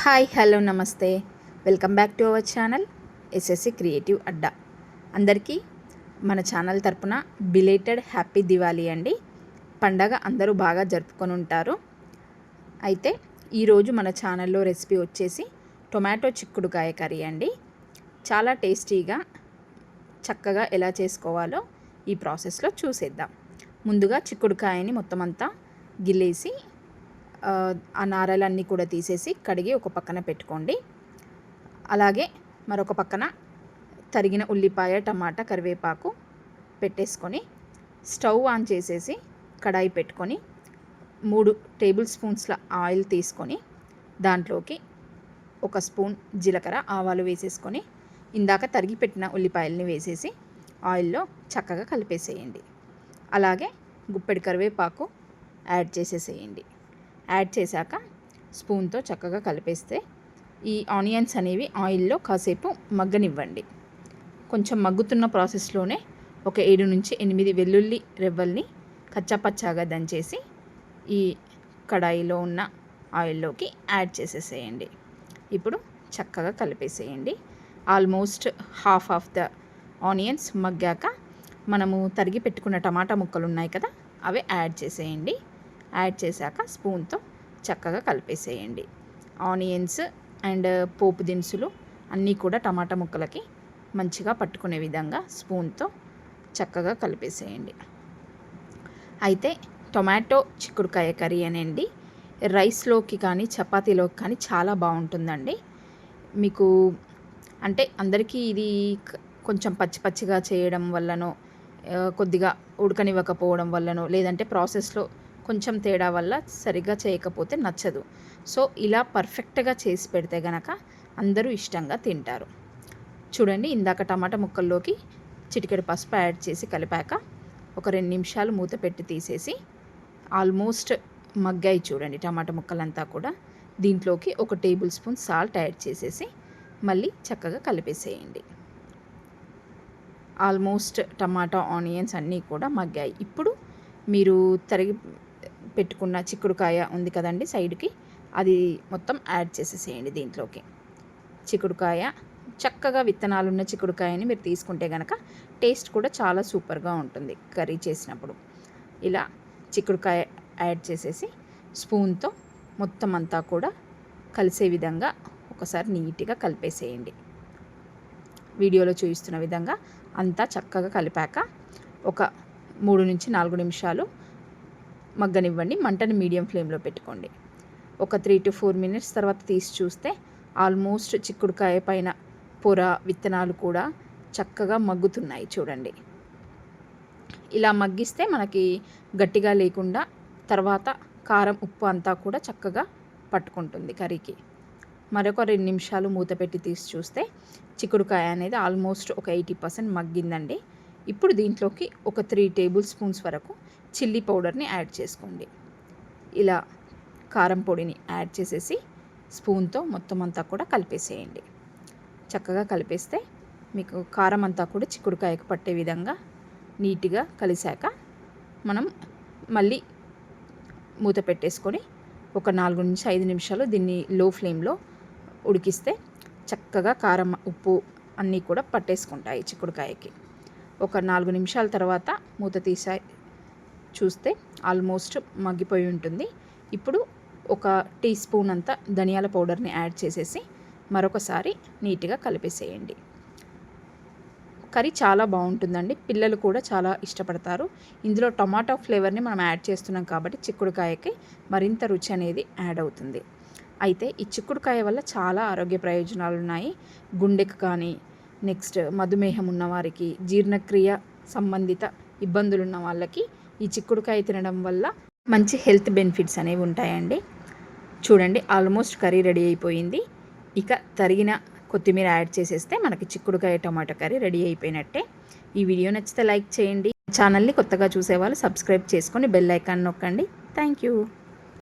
Hi hello నమస్తే welcome back to our channel SSC creative Adda. అందరికీ మన ఛానల్ తరపున బిలేటెడ్ హ్యాపీ దివాళీ అండి. పండగ అందరూ బాగా జరుపుకొని ఉంటారు. అయితే ఈరోజు మన ఛానల్లో రెసిపీ వచ్చేసి టొమాటో చిక్కుడుకాయ కర్రీ అండి. చాలా టేస్టీగా చక్కగా ఎలా చేసుకోవాలో ఈ ప్రాసెస్లో చూసేద్దాం. ముందుగా చిక్కుడుకాయని మొత్తం అంతా గిల్లేసి ఆ నారలన్నీ కూడా తీసేసి కడిగి ఒక పక్కన పెట్టుకోండి. అలాగే మరొక పక్కన తరిగిన ఉల్లిపాయ, టమాటా, కరివేపాకు పెట్టేసుకొని స్టవ్ ఆన్ చేసేసి కడాయి పెట్టుకొని 3 టేబుల్ స్పూన్స్ల ఆయిల్ తీసుకొని దాంట్లోకి 1 స్పూన్ జీలకర్ర, ఆవాలు వేసేసుకొని ఇందాక తరిగి పెట్టిన ఉల్లిపాయల్ని వేసేసి ఆయిల్లో చక్కగా కలిపేసేయండి. అలాగే గుప్పెడి కరివేపాకు యాడ్ చేసేసేయండి. యాడ్ చేశాక స్పూన్తో చక్కగా కలిపేస్తే ఈ ఆనియన్స్ అనేవి ఆయిల్లో కాసేపు మగ్గనివ్వండి. కొంచెం మగ్గుతున్న ప్రాసెస్లోనే ఒక 7 నుంచి 8 వెల్లుల్లి రెబ్బల్ని కచ్చాపచ్చాగా దంచేసి ఈ కడాయిలో ఉన్న ఆయిల్లోకి యాడ్ చేసేసేయండి. ఇప్పుడు చక్కగా కలిపేసేయండి. Almost half of the onions మగ్గాక మనము తరిగి పెట్టుకున్న టమాటా ముక్కలు ఉన్నాయి కదా, అవి యాడ్ చేసేయండి. యాడ్ చేశాక స్పూన్తో చక్కగా కలిపేసేయండి. ఆనియన్స్ అండ్ పోపు దినుసులు అన్నీ కూడా టమాటా ముక్కలకి మంచిగా పట్టుకునే విధంగా స్పూన్తో చక్కగా కలిపేసేయండి. అయితే టొమాటో చిక్కుడుకాయ కర్రీ అనండి రైస్లోకి కానీ చపాతీలోకి కానీ చాలా బాగుంటుందండి. మీకు అంటే అందరికీ ఇది కొంచెం పచ్చి పచ్చిగా చేయడం వల్లనో, కొద్దిగా ఉడకనివ్వకపోవడం వల్లనో, లేదంటే ప్రాసెస్లో కొంచెం తేడా వల్ల సరిగ్గా చేయకపోతే నచ్చదు. సో ఇలా పర్ఫెక్ట్గా చేసి పెడితే గనక అందరూ ఇష్టంగా తింటారు. చూడండి, ఇందాక టమాటా ముక్కల్లోకి చిటికెడు పసుపు యాడ్ చేసి కలిపాక ఒక 2 నిమిషాలు మూత పెట్టి తీసేసి ఆల్మోస్ట్ మగ్గాయి చూడండి టమాటా ముక్కలంతా కూడా. దీంట్లోకి 1 టేబుల్ స్పూన్ సాల్ట్ యాడ్ చేసేసి మళ్ళీ చక్కగా కలిపేసేయండి. ఆల్మోస్ట్ టమాటా, ఆనియన్స్ అన్నీ కూడా మగ్గాయి. ఇప్పుడు మీరు తరిగి పెట్టుకున్న చిక్కుడుకాయ ఉంది కదండి సైడ్కి, అది మొత్తం యాడ్ చేసేసేయండి దీంట్లోకి. చిక్కుడుకాయ చక్కగా విత్తనాలున్న చిక్కుడుకాయని మీరు తీసుకుంటే కనుక టేస్ట్ కూడా చాలా సూపర్గా ఉంటుంది కర్రీ చేసినప్పుడు. ఇలా చిక్కుడుకాయ యాడ్ చేసేసి స్పూన్తో మొత్తం అంతా కూడా కలిసే విధంగా ఒకసారి నీట్గా కలిపేసేయండి. వీడియోలో చూపిస్తున్న విధంగా అంతా చక్కగా కలిపాక ఒక 3 నుంచి 4 నిమిషాలు మగ్గనివ్వండి. మంటని మీడియం ఫ్లేమ్లో పెట్టుకోండి. ఒక 3 to 4 మినిట్స్ తర్వాత తీసి చూస్తే ఆల్మోస్ట్ చిక్కుడుకాయ పైన పొర, విత్తనాలు కూడా చక్కగా మగ్గుతున్నాయి చూడండి. ఇలా మగ్గిస్తే మనకి గట్టిగా లేకుండా తర్వాత కారం, ఉప్పు అంతా కూడా చక్కగా పట్టుకుంటుంది కర్రీకి. మరొక 2 నిమిషాలు మూత పెట్టి తీసి చూస్తే చిక్కుడుకాయ అనేది ఆల్మోస్ట్ ఒక 80% మగ్గిందండి. ఇప్పుడు దీంట్లోకి ఒక 3 టేబుల్ స్పూన్స్ వరకు చిల్లీ పౌడర్ని యాడ్ చేసుకోండి. ఇలా కారం పొడిని యాడ్ చేసేసి స్పూన్తో మొత్తం అంతా కూడా కలిపేసేయండి. చక్కగా కలిపేస్తే మీకు కారం అంతా కూడా చిక్కుడుకాయకు పట్టే విధంగా నీట్గా కలిసాక మనం మళ్ళీ మూత పెట్టేసుకొని ఒక 4 నుంచి 5 నిమిషాలు దీన్ని లో ఫ్లేమ్లో ఉడికిస్తే చక్కగా కారం, ఉప్పు అన్నీ కూడా పట్టేసుకుంటాయి చిక్కుడుకాయకి. ఒక 4 నిమిషాల తర్వాత మూత తీసి చూస్తే ఆల్మోస్ట్ మగ్గిపోయి ఉంటుంది. ఇప్పుడు ఒక టీ స్పూన్ అంతా ధనియాల పౌడర్ని యాడ్ చేసేసి మరొకసారి నీట్గా కలిపేసేయండి. కర్రీ చాలా బాగుంటుందండి. పిల్లలు కూడా చాలా ఇష్టపడతారు. ఇందులో టమాటో ఫ్లేవర్ని మనం యాడ్ చేస్తున్నాం కాబట్టి చిక్కుడుకాయకి మరింత రుచి అనేది యాడ్ అవుతుంది. అయితే ఈ చిక్కుడుకాయ వల్ల చాలా ఆరోగ్య ప్రయోజనాలు ఉన్నాయి. గుండెకు కానీ, నెక్స్ట్ మధుమేహం ఉన్నవారికి, జీర్ణక్రియ సంబంధిత ఇబ్బందులు ఉన్న వాళ్ళకి ఈ చిక్కుడుకాయ తినడం వల్ల మంచి హెల్త్ బెనిఫిట్స్ అనేవి ఉంటాయండి. చూడండి, ఆల్మోస్ట్ కర్రీ రెడీ అయిపోయింది. ఇక తరిగిన కొత్తిమీర యాడ్ చేసేస్తే మనకి చిక్కుడుకాయ టమాటా కర్రీ రెడీ అయిపోయినట్టే. ఈ వీడియో నచ్చితే లైక్ చేయండి. ఛానల్ని కొత్తగా చూసేవాళ్ళు సబ్స్క్రైబ్ చేసుకొని బెల్ ఐకాన్ నొక్కండి. Thank you.